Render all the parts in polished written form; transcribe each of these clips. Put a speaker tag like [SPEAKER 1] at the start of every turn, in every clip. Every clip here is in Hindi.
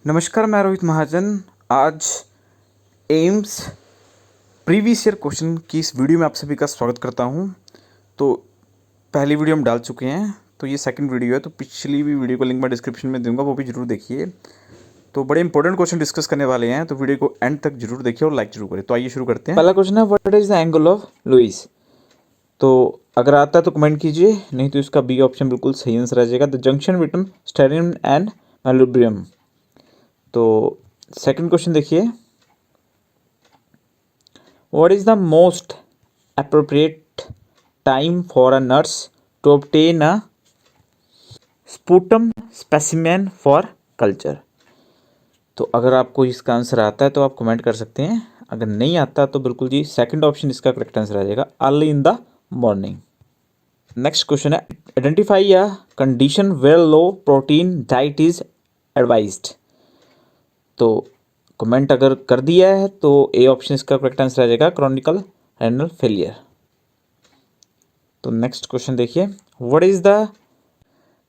[SPEAKER 1] नमस्कार, मैं रोहित महाजन। आज एम्स प्रीवियस ईयर क्वेश्चन की इस वीडियो में आप सभी का स्वागत करता हूं। तो पहली वीडियो हम डाल चुके हैं, तो ये सेकंड वीडियो है। तो पिछली भी वीडियो का लिंक मैं डिस्क्रिप्शन में दूंगा, वो भी जरूर देखिए। तो बड़े इंपॉर्टेंट क्वेश्चन डिस्कस करने वाले हैं, तो वीडियो को एंड तक जरूर देखिए और लाइक जरूर करें। तो आइए शुरू करते हैं। पहला क्वेश्चन है, what is the angle of Louis. तो अगर आता है तो कमेंट कीजिए, नहीं तो इसका बी ऑप्शन बिल्कुल सही आंसर आ जाएगा, the junction between sternum and manubrium. तो सेकंड क्वेश्चन देखिए, what is the most appropriate time for a nurse to obtain a sputum specimen for culture. तो अगर आपको इसका आंसर आता है तो आप कमेंट कर सकते हैं, अगर नहीं आता तो बिल्कुल जी सेकंड ऑप्शन इसका करेक्ट आंसर आ जाएगा, early in the morning. Next question है, identify a condition where low protein diet is advised. तो कमेंट अगर कर दिया है तो ए ऑप्शन इसका करेक्ट आंसर आ जाएगा, क्रॉनिकल रेनल फेलियर। तो नेक्स्ट क्वेश्चन देखिए, what is the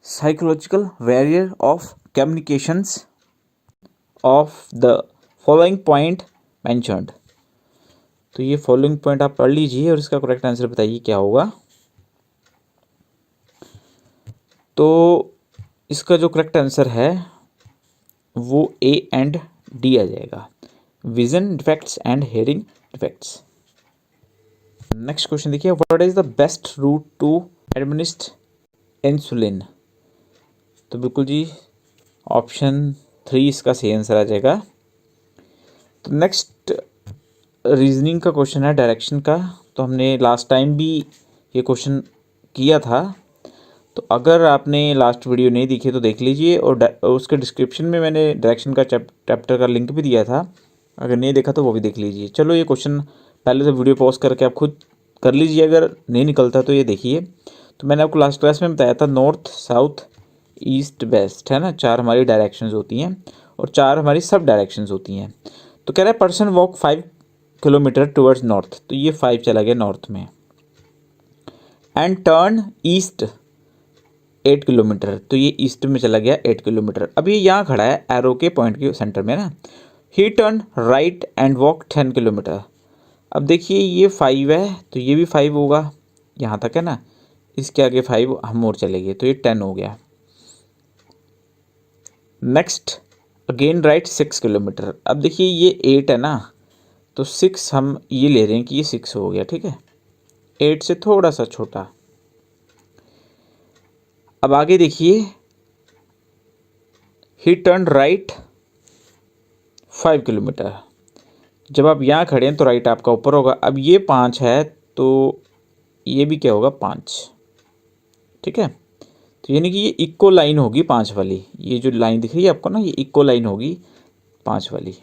[SPEAKER 1] psychological barrier of communications of the following point mentioned. तो ये फॉलोइंग पॉइंट आप पढ़ लीजिए और इसका करेक्ट आंसर बताइए क्या होगा। तो इसका जो करेक्ट आंसर है वो ए एंड डी आ जाएगा, vision defects and hearing defects. Next question देखिए, what is the best route to administer insulin. तो बिल्कुल जी ऑप्शन 3 इसका सही आंसर आ जाएगा। तो नेक्स्ट रीजनिंग का क्वेश्चन है, डायरेक्शन का। तो हमने लास्ट टाइम भी ये क्वेश्चन किया था, तो अगर आपने लास्ट वीडियो नहीं देखी तो देख लीजिए, और उसके डिस्क्रिप्शन में मैंने डायरेक्शन का चैप्टर का लिंक भी दिया था, अगर नहीं देखा तो वो भी देख लीजिए। चलो ये क्वेश्चन पहले तो वीडियो पॉज करके आप खुद कर लीजिए, अगर नहीं निकलता तो ये देखिए। तो मैंने आपको लास्ट क्लास में बताया था नॉर्थ साउथ ईस्ट वेस्ट, है ना, 4 हमारी डायरेक्शंस होती हैं और 4 हमारी सब डायरेक्शंस होती हैं। तो कह रहा है person walk 5 kilometre towards north, तो ये 5 चला गया नॉर्थ में, एंड टर्न ईस्ट 8 किलोमीटर, तो ये ईस्ट में चला गया 8 किलोमीटर। अब ये यहाँ खड़ा है एरो के पॉइंट के सेंटर में ना। ही turn right and walk 10 kilometre. अब देखिए ये 5 है तो ये भी 5 होगा, यहाँ तक है ना, इसके आगे 5 हम और चले गए तो ये 10 हो गया। Next again right 6 kilometre. अब देखिए ये 8 है ना, तो 6 हम ये ले रहे हैं कि ये 6 हो गया, ठीक है, 8 से थोड़ा सा छोटा। अब आगे देखिए, ही टर्न राइट 5 किलोमीटर। जब आप यहाँ खड़े हैं तो राइट आपका ऊपर होगा। अब ये 5 है तो ये भी क्या होगा, 5, ठीक है। तो यानी कि ये इक्को लाइन होगी 5 वाली, ये जो लाइन दिख रही है आपको ना, ये इक्को लाइन होगी 5 वाली।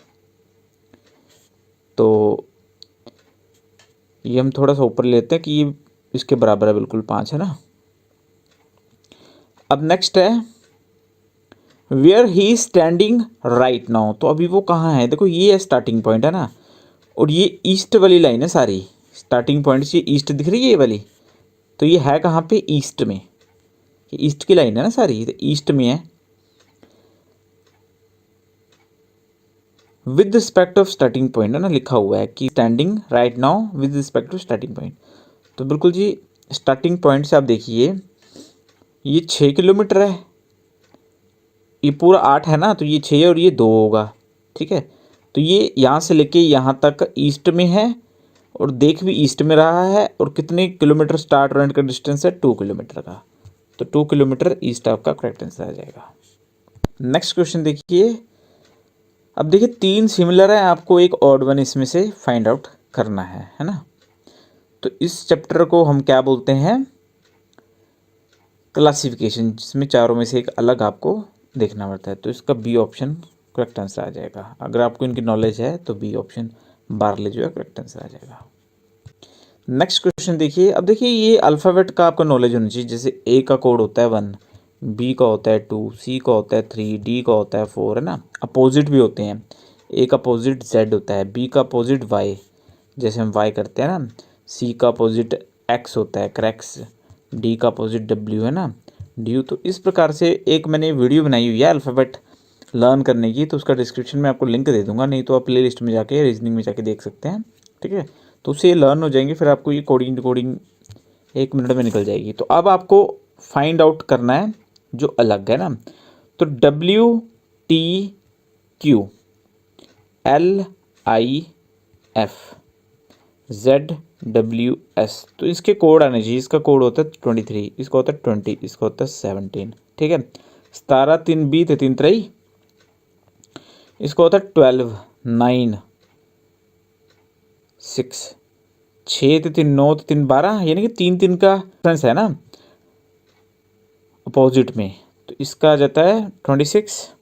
[SPEAKER 1] तो ये हम थोड़ा सा ऊपर लेते हैं कि ये इसके बराबर है, बिल्कुल 5 है ना। अब नेक्स्ट है, where he standing right now. तो अभी वो कहाँ है, देखो ये है स्टार्टिंग पॉइंट है ना, और ये ईस्ट वाली लाइन है सारी, स्टार्टिंग पॉइंट से ईस्ट दिख रही है ये वाली, तो ये है कहाँ पे, ईस्ट में। ये ईस्ट की लाइन है ना सारी, तो ईस्ट में है। With respect of starting point है ना, लिखा हुआ है कि standing right now with respect of starting point. तो बिल्कुल जी स्टार्टिंग पॉइंट से आप देखिए ये 6 किलोमीटर है, ये पूरा 8 है ना, तो ये 6 और ये 2 होगा, ठीक है। तो ये यहाँ से लेके यहाँ तक ईस्ट में है और देख भी ईस्ट में रहा है, और कितने किलोमीटर स्टार्ट और एंड का डिस्टेंस है, 2 किलोमीटर का। तो 2 किलोमीटर ईस्ट आपका करेक्ट आंसर आ जाएगा। नेक्स्ट क्वेश्चन देखिए, अब देखिए 3 सिमिलर है, आपको एक ऑड वन इसमें से फाइंड आउट करना है ना। तो इस चैप्टर को हम क्या बोलते हैं, क्लासिफिकेशन, जिसमें चारों में से एक अलग आपको देखना पड़ता है। तो इसका बी ऑप्शन करेक्ट आंसर आ जाएगा। अगर आपको इनकी नॉलेज है तो बी ऑप्शन बारले जो है करेक्ट आंसर आ जाएगा। नेक्स्ट क्वेश्चन देखिए, अब देखिए ये अल्फ़ाबेट का आपका नॉलेज होना चाहिए। जैसे ए का कोड होता है 1, बी का होता है 2, सी का होता है 3, डी का होता है 4, है ना। अपोजिट भी होते हैं, ए का अपोजिट जेड होता है, बी का अपोजिट वाई, जैसे हम वाई करते हैं ना, सी का अपोजिट एक्स होता है, क्रैक्स, डी का अपोजिट डब्ल्यू है ना, ड्यू। तो इस प्रकार से एक मैंने वीडियो बनाई हुई है अल्फ़ाबेट लर्न करने की, तो उसका डिस्क्रिप्शन में आपको लिंक दे दूंगा, नहीं तो आप प्ले लिस्ट में जाके रीजनिंग में जाके देख सकते हैं, ठीक है। तो उससे ये लर्न हो जाएंगे, फिर आपको ये कोडिंग 1 मिनट में निकल जाएगी। तो अब आपको फाइंड आउट करना है जो अलग है ना, तो WTQ LIF ZWS, तो इसके कोड आने चाहिए। इसका कोड होता है 23, इसका होता है 20, इसका होता है 17, ठीक है। 17 3 20 3 3, इसका होता है 12 9 6, 6 3 9 3 12, यानी कि 3 3 का डिफरेंस है ना अपोजिट में। तो इसका आ जाता है 26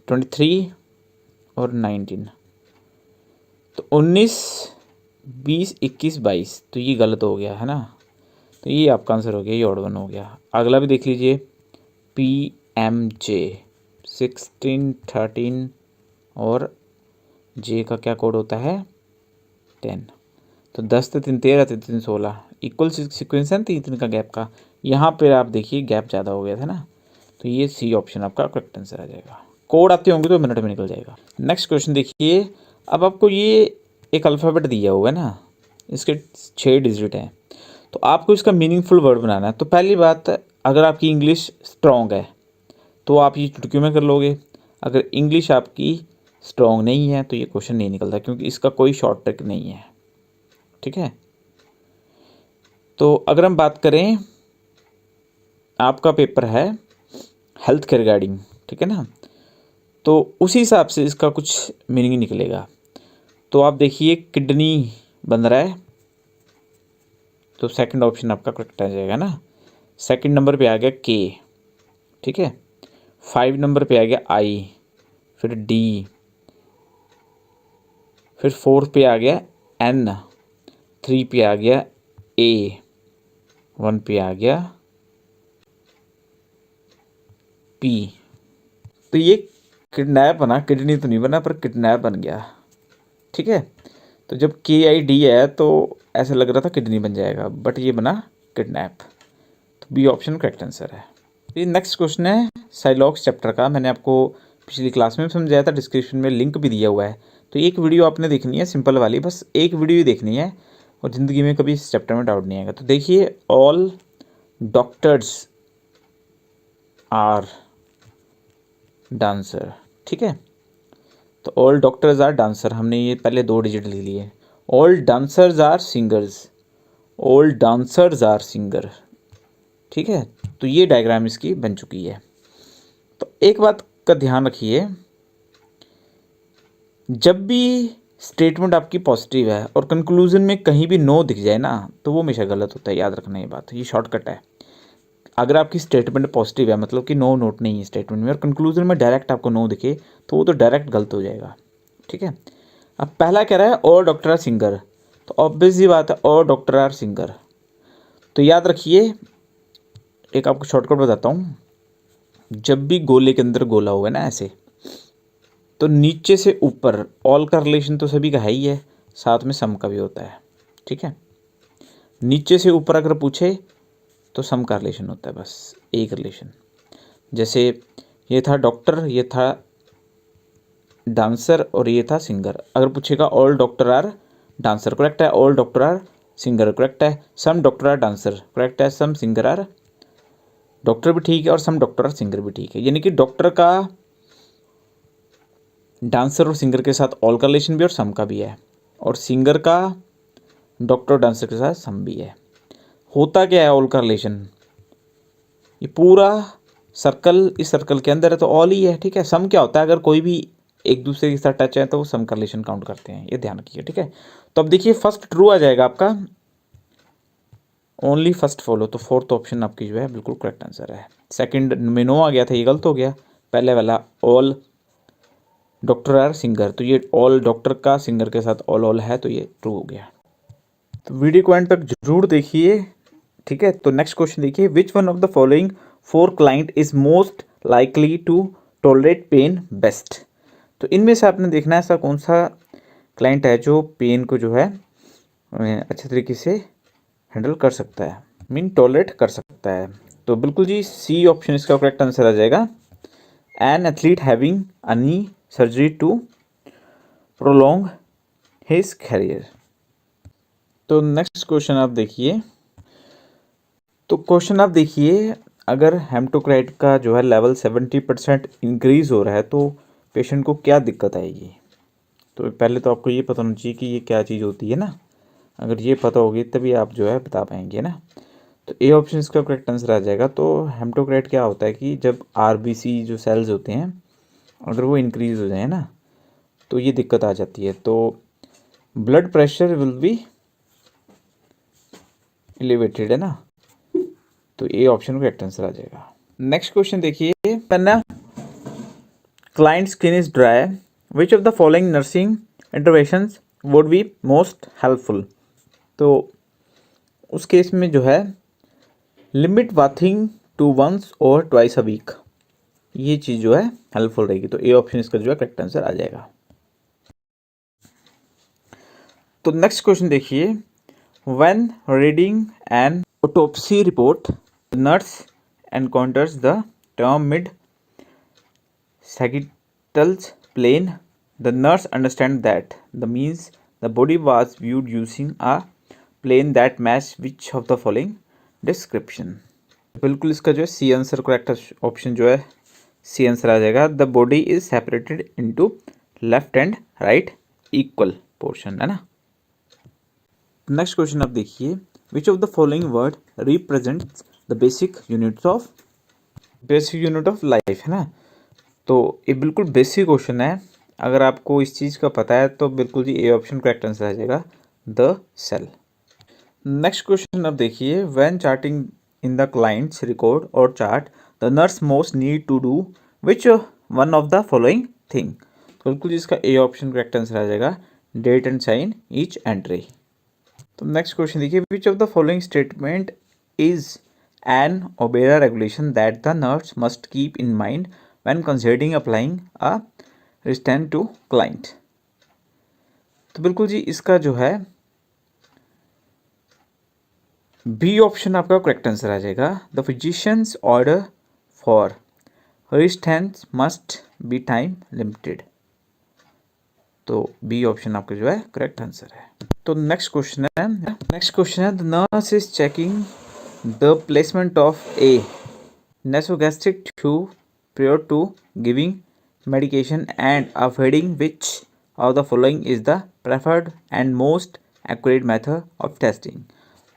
[SPEAKER 1] 23 और 19। तो 19 20 21 22, तो ये गलत हो गया है ना, तो ये आपका आंसर हो गया, ये ऑड वन हो गया। अगला भी देख लीजिए, PMJ 16 13 और जे का क्या कोड होता है 10। तो 10 से 3 13 3 16, इक्वल सिक्वेंस है ना 3 3 का गैप का। यहाँ पर आप देखिए गैप ज़्यादा हो गया था ना, तो ये सी ऑप्शन आपका करेक्ट आंसर आ जाएगा। कोड आते होंगे तो मिनट में निकल जाएगा। नेक्स्ट क्वेश्चन देखिए, अब आपको ये एक अल्फ़ाबेट दिया हुआ है ना, इसके 6 डिजिट हैं, तो आपको इसका मीनिंगफुल वर्ड बनाना है। तो पहली बात, अगर आपकी इंग्लिश स्ट्रॉन्ग है तो आप ये चुटकियों में कर लोगे। अगर इंग्लिश आपकी स्ट्रॉन्ग नहीं है तो ये क्वेश्चन नहीं निकलता, क्योंकि इसका कोई शॉर्ट ट्रिक नहीं है, ठीक है। तो अगर हम बात करें, आपका पेपर है हेल्थ के रिगार्डिंग, ठीक है ना, तो उसी हिसाब से इसका कुछ मीनिंग निकलेगा। तो आप देखिए किडनी बन रहा है, तो सेकंड ऑप्शन आपका करेक्ट आ जाएगा ना। सेकंड नंबर पे आ गया के, ठीक है। 5 नंबर पे आ गया आई, फिर डी, फिर 4 पे आ गया एन, 3 पे आ गया ए, 1 पे आ गया पी। तो ये किडनैप बना, किडनी तो नहीं बना पर किडनैप बन गया, ठीक है। तो जब KID है तो ऐसा लग रहा था किडनी बन जाएगा, बट ये बना किडनैप। तो बी ऑप्शन करेक्ट आंसर है। ये नेक्स्ट क्वेश्चन है साइलॉक्स चैप्टर का, मैंने आपको पिछली क्लास में समझाया था, डिस्क्रिप्शन में लिंक भी दिया हुआ है। तो एक वीडियो आपने देखनी है सिंपल वाली, बस एक वीडियो ही देखनी है और ज़िंदगी में कभी इस चैप्टर में डाउट नहीं आएगा। तो देखिए, ऑल डॉक्टर्स आर डांसर, ठीक है। तो ऑल डॉक्टर्स आर डांसर, हमने ये पहले 2 डिजिट ले लिए। All dancers are singers, all dancers are singer, ठीक है। तो ये डायग्राम इसकी बन चुकी है। तो एक बात का ध्यान रखिए, जब भी स्टेटमेंट आपकी पॉजिटिव है और कंक्लूजन में कहीं भी नो दिख जाए ना, तो वो हमेशा गलत होता है, याद रखना ये बात, ये शॉर्टकट है। अगर आपकी स्टेटमेंट पॉजिटिव है, मतलब कि नो नोट नहीं है स्टेटमेंट में, और कंक्लूजन में डायरेक्ट आपको नो दिखे, तो वो तो डायरेक्ट गलत हो जाएगा, ठीक है। अब पहला कह रहा है और डॉक्टर आर सिंगर, तो ऑब्वियस ही बात है और डॉक्टर आर सिंगर। तो याद रखिए, एक आपको शॉर्टकट बताता हूँ, जब भी गोले के अंदर गोला हुआ है ना ऐसे, तो नीचे से ऊपर ऑल का रिलेशन तो सभी का है ही है, साथ में सम का भी होता है, ठीक है। नीचे से ऊपर अगर पूछे तो सम का रिलेशन होता है, बस एक रिलेशन। जैसे ये था डॉक्टर, ये था डांसर और ये था सिंगर। अगर पूछेगा all doctor are dancer, correct है। All doctor are singer, correct है। Some doctor are dancer, correct है। सम सिंगर आर डॉक्टर भी ठीक है, और सम डॉक्टर आर सिंगर भी ठीक है। यानी कि डॉक्टर का डांसर और सिंगर के साथ ऑल का रिलेशन भी और सम का भी है, और सिंगर का डॉक्टर और डांसर के साथ सम भी है। होता क्या है ऑल का रिलेशन, ये पूरा सर्कल इस सर्कल के अंदर है तो ऑल ही है, ठीक है। सम क्या होता है, अगर कोई भी एक दूसरे के साथ टच है तो वो सम का रिलेशन काउंट करते हैं, ये ध्यान रखिए, ठीक है। तो अब देखिए फर्स्ट ट्रू आ जाएगा आपका, ओनली फर्स्ट फॉलो, तो फोर्थ ऑप्शन आपकी जो है बिल्कुल करेक्ट आंसर है। सेकंड में नो आ गया था, ये गलत हो गया। पहले वाला ऑल डॉक्टर आर सिंगर, तो ये ऑल डॉक्टर का सिंगर के साथ ऑल ऑल है, तो ये ट्रू हो गया। तो वीडियो को एंड तक जरूर देखिए, ठीक है। तो नेक्स्ट क्वेश्चन देखिए, which one of the following 4 client is most likely to tolerate pain best. तो इनमें से आपने देखना है ऐसा कौन सा क्लाइंट है जो पेन को जो है अच्छे तरीके से हैंडल कर सकता है, मीन टॉलरेट कर सकता है। तो बिल्कुल जी सी ऑप्शन इसका करेक्ट आंसर आ जाएगा। An athlete having a knee surgery to prolong his career. तो नेक्स्ट क्वेश्चन आप देखिए, अगर हेमेटोक्राइट का जो है लेवल 70% इंक्रीज हो रहा है तो पेशेंट को क्या दिक्कत आएगी। तो पहले तो आपको ये पता होना चाहिए कि ये क्या चीज़ होती है ना, अगर ये पता होगी तभी आप जो है बता पाएंगे ना। तो ए ऑप्शन इसका करेक्ट आंसर आ जाएगा। तो हेमेटोक्राइट क्या होता है कि जब आरबीसी जो सेल्स होते हैं अगर वो इंक्रीज हो जाए ना तो ये दिक्कत आ जाती है, तो blood pressure will be elevated है ना, तो ए ऑप्शन करेक्ट आंसर आ जाएगा। नेक्स्ट क्वेश्चन देखिए, पन्ना client skin is dry, which of the following nursing interventions would be most helpful. तो उस केस में जो है लिमिट बाथिंग टू वंस और ट्वाइस अ वीक, ये चीज़ जो है हेल्पफुल रहेगी। तो ए ऑप्शन इसका जो है करेक्ट आंसर आ जाएगा। तो नेक्स्ट क्वेश्चन देखिए, when reading an autopsy report nurse encounters the term mid sagittal plane, the nurse understands that the means the body was viewed using a plane that match which of the following description। बिल्कुल इसका जो है सी आंसर करेक्ट ऑप्शन जो है सी आंसर आ जाएगा। The body is separated into left and right equal portion, है ना। नेक्स्ट क्वेश्चन आप देखिए, which of the following word represents the basic unit of life, है ना। तो ये बिल्कुल बेसिक क्वेश्चन है, अगर आपको इस चीज़ का पता है तो बिल्कुल जी ए ऑप्शन करेक्ट आंसर आ जाएगा, द सेल। नेक्स्ट क्वेश्चन अब देखिए, when charting in the client's record और chart the nurse most need to do which one of the following thing. तो बिल्कुल जी इसका ए ऑप्शन करेक्ट आंसर आ जाएगा, date and sign each entry. तो नेक्स्ट क्वेश्चन देखिए, which of the following statement is an OBRA regulation that the nurse must keep in mind when considering applying a restraint to client। तो बिल्कुल जी इसका जो है बी ऑप्शन आपका करेक्ट आंसर आ जाएगा, the physicians order for restraint must be time limited. तो बी ऑप्शन आपका जो है करेक्ट आंसर है। तो नेक्स्ट क्वेश्चन है, the nurse is checking the placement of A nasogastric tube prior to giving medication and avoiding which of the following is the preferred and most accurate method of testing।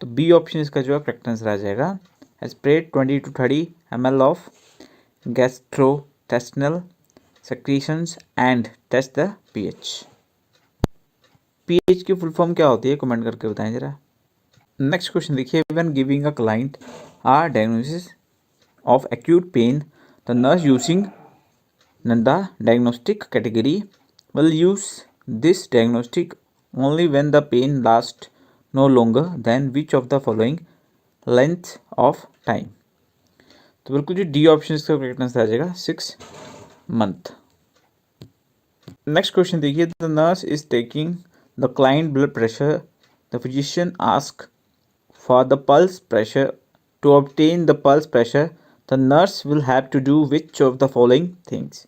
[SPEAKER 1] तो बी ऑप्शन इसका जो है करेक्ट आंसर आ जाएगा, aspirate 20 to 30 ml of gastrointestinal secretions and test the pH। pH की फुल फॉर्म क्या होती है कमेंट करके बताएं जरा। नेक्स्ट क्वेश्चन देखिए, when giving a client a diagnosis of acute pain, the nurse using the diagnostic category will use this diagnostic only when the pain lasts no longer than which of the following length of time। तो बिल्कुल जी डी ऑप्शन इसका करेक्ट आंसर आ जाएगा 6 month। नेक्स्ट क्वेश्चन देखिए, the nurse is taking the client blood pressure, the physician ask for the pulse pressure, to obtain the pulse pressure the nurse will have to do which of the following things.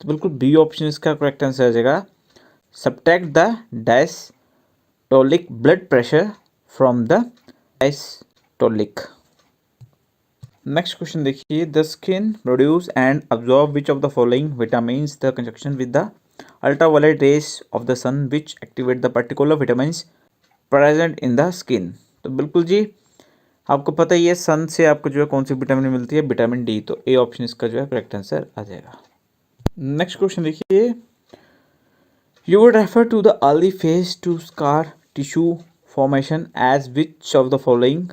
[SPEAKER 1] तो बिल्कुल बी ऑप्शन इसका करेक्ट आंसर आ जाएगा, subtract the diastolic blood pressure from the diastolic. Next question देखिए, the skin produce and absorb which of the following vitamins the conjunction with the ultraviolet rays of the sun which activate the particular vitamins present in the skin. तो बिल्कुल जी आपको पता ही है सन से आपको जो है कौन सी विटामिन मिलती है, विटामिन डी। तो ए ऑप्शन इसका जो है करेक्ट आंसर आ जाएगा। नेक्स्ट क्वेश्चन देखिए, you would refer to the early phase to scar tissue formation as which of the following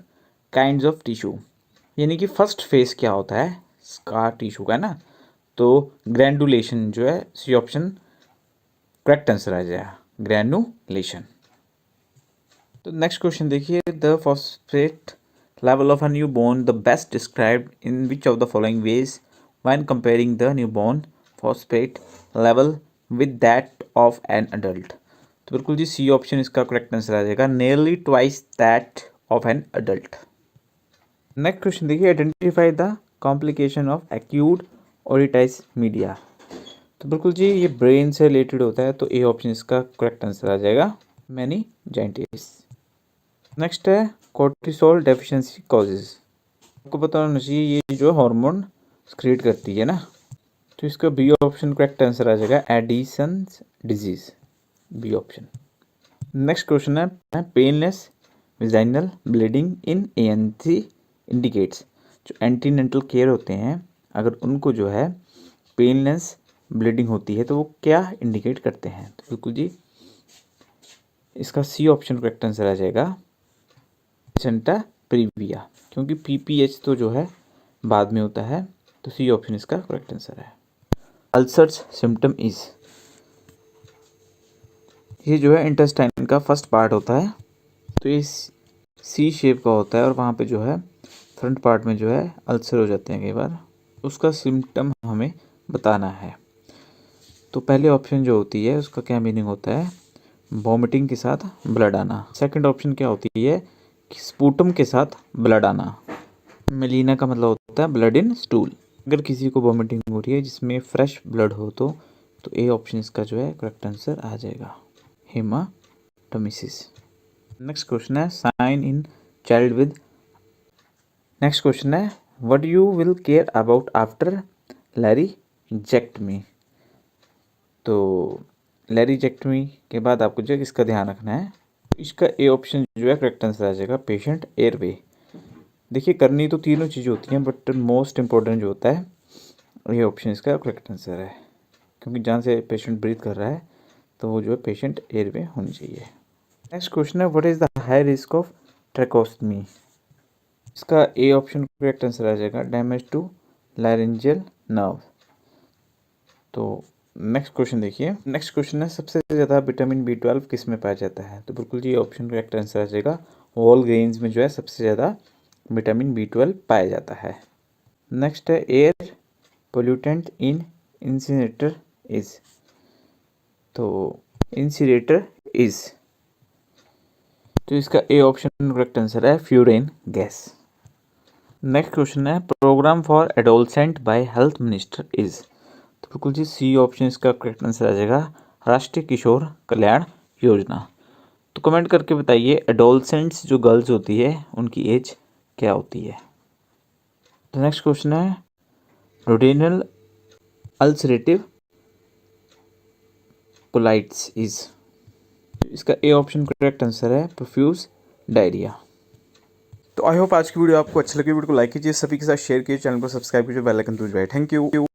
[SPEAKER 1] kinds of tissue. यानी कि फर्स्ट फेज क्या होता है स्कार टिश्यू का ना, तो ग्रैंडुलेशन जो है सी ऑप्शन करेक्ट आंसर आ जाएगा, ग्रैंडुलेशन। तो नेक्स्ट क्वेश्चन देखिए, the phosphate level of a newborn the best described in which of the following ways when comparing the newborn phosphate level with that of an adult। तो बिल्कुल जी सी ऑप्शन इसका करेक्ट आंसर आ जाएगा, nearly twice that of an adult। Next question देखिए, identify the complication of acute otitis media. तो बिल्कुल जी ये ब्रेन से रिलेटेड होता है, तो ए ऑप्शन इसका करेक्ट आंसर आ जाएगा, मेनिंजाइटिस। नेक्स्ट है कोर्टिसोल डेफिशिएंसी कॉजेज। आपको पता होना चाहिए ये जो हार्मोन क्रिएट करती है ना, तो इसका बी ऑप्शन करेक्ट आंसर आ जाएगा, Addison's disease, B option. Next question है painless vaginal bleeding in ANC indicates. जो एंटीनेंटल केयर होते हैं अगर उनको जो है पेनलेस ब्लीडिंग होती है तो वो क्या इंडिकेट करते हैं, तो बिल्कुल जी इसका सी ऑप्शन करेक्ट आंसर आ जाएगा, प्लेसेंटा प्रीविया, क्योंकि पीपीएच तो जो है बाद में होता है, तो सी ऑप्शन इसका करेक्ट आंसर है। अल्सर्स सिम्टम इज, ये जो है इंटेस्टाइन का फर्स्ट पार्ट होता है, तो ये सी शेप का होता है और वहाँ पे जो है फ्रंट पार्ट में जो है अल्सर हो जाते हैं कई बार, उसका सिम्टम हमें बताना है। तो पहले ऑप्शन जो होती है उसका क्या मीनिंग होता है, वॉमिटिंग के साथ ब्लड आना। सेकंड ऑप्शन क्या होती है कि स्पूटम के साथ ब्लड आना। मेलिना का मतलब होता है ब्लड इन स्टूल। अगर किसी को वॉमिटिंग हो रही है जिसमें फ्रेश ब्लड हो तो ए ऑप्शन इसका जो है करेक्ट आंसर आ जाएगा, हेमाटोमिसिस। नेक्स्ट क्वेश्चन है sign in child with. Next question है what you will care about after laryngectomy. तो लैरिंजेक्टमी के बाद आपको जो है इसका ध्यान रखना है, इसका ए ऑप्शन जो है करेक्ट आंसर आ जाएगा, पेशेंट एयरवे। देखिए करनी तो तीनों चीज़ें होती हैं बट मोस्ट इम्पोर्टेंट जो होता है ये ऑप्शन इसका करेक्ट आंसर है, क्योंकि जहाँ से पेशेंट ब्रीथ कर रहा है तो वो जो है पेशेंट एयरवे होनी चाहिए। नेक्स्ट क्वेश्चन है what is the high risk of tracheostomy. इसका ए ऑप्शन करेक्ट आंसर आ जाएगा, डैमेज टू लैरिंजियल नर्व। तो नेक्स्ट क्वेश्चन देखिए, नेक्स्ट क्वेश्चन है सबसे ज़्यादा विटामिन B12 किस में पाया जाता है, तो बिल्कुल जी ऑप्शन करेक्ट आंसर आ जाएगा, होल ग्रेन्स में जो है सबसे ज़्यादा विटामिन B12 पाया जाता है। नेक्स्ट है air pollutant in incinerator is, तो इंसिनरेटर इज, तो इसका ए ऑप्शन करेक्ट आंसर है, फ्यूरेन गैस। नेक्स्ट क्वेश्चन है programme for adolescent by health minister is, तो बिल्कुल जी सी ऑप्शन इसका करेक्ट आंसर आ जाएगा, राष्ट्रीय किशोर कल्याण योजना। तो कमेंट करके बताइए एडोलसेंट्स जो गर्ल्स होती है उनकी एज क्या होती है। तो नेक्स्ट क्वेश्चन है रोडेनल अल्सरेटिव कोलाइटिस इज, इसका ए ऑप्शन करेक्ट आंसर है, प्रोफ्यूज डायरिया। तो आई होप आज की वीडियो आपको अच्छी लगी, वीडियो को लाइक कीजिए, सभी के साथ शेयर कीजिए, चैनल को सब्सक्राइब कीजिए, बेल आइकन दबाइए। Thank you.